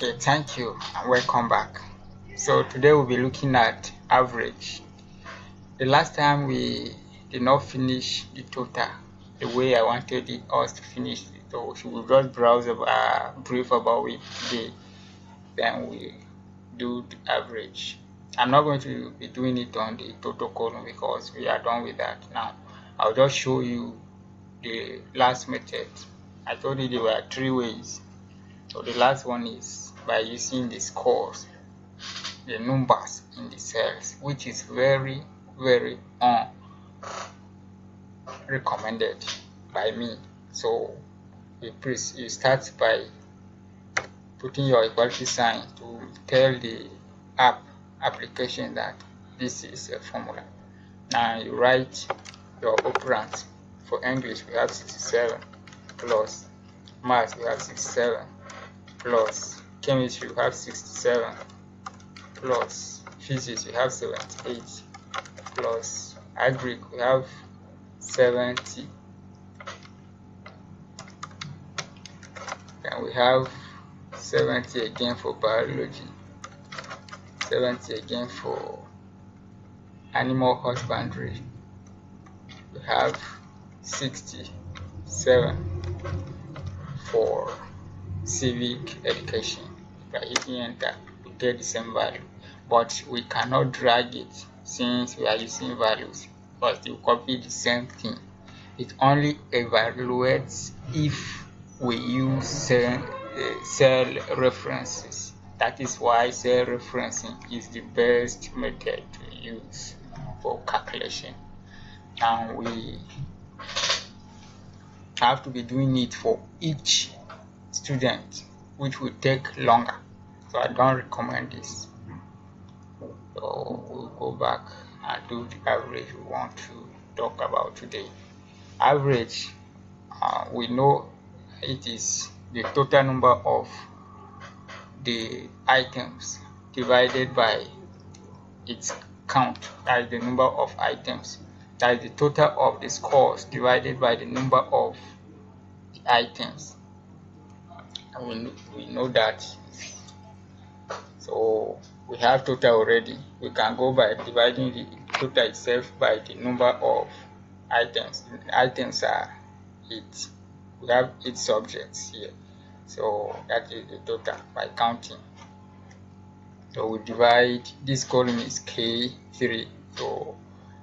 Okay, thank you and welcome back. So today we'll be looking at average. The last time we did not finish the total the way I wanted us to finish it, so we will just browse brief about it today. Then we do the average. I'm not going to be doing it on the total column because we are done with that now. I'll just show you the last method. I told you there were three ways. So the last one is by using the scores, the numbers in the cells, which is very recommended by me. So you start by putting your equality sign to tell the application that this is a formula. Now you write your operand. For English we have 67 plus math we have 67 plus chemistry we have 67 plus physics we have 78 plus agric we have 70, and we have 70 again for biology, 70 again for animal husbandry, we have 67 for civic education. By hitting enter we get the same value, but we cannot drag it since we are using values, but you copy the same thing. It only evaluates if we use cell references. That is why cell referencing is the best method to use for calculation, and we have to be doing it for each student, which will take longer, so I don't recommend this. So we'll go back and do the average we want to talk about today. Average, we know it is the total number of the items divided by its count. That is the number of items. That is the total of the scores divided by the number of the items. And we know that. So we have total already. We can go by dividing the total itself by the number of items. Items are 8. We have 8 subjects here, so that is the total by counting. So we divide, this column is K3, so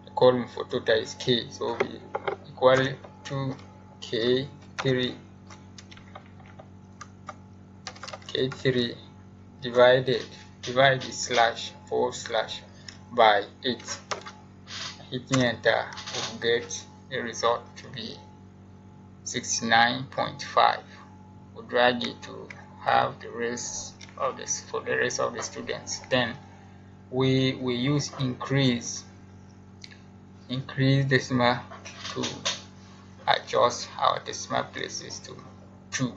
the column for total is K, so we equal to K3 divide the slash / by 8. Hitting enter will get the result to be 69.5. we'll drag it to have the rest of this for the rest of the students. Then we use increase decimal to adjust our decimal places to 2,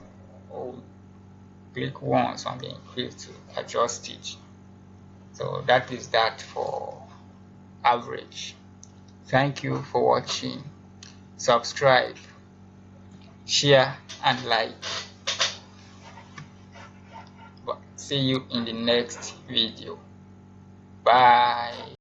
or click once on the increase to adjust it. So that is that for average. Thank you for watching. Subscribe, share and like. See you in the next video. Bye.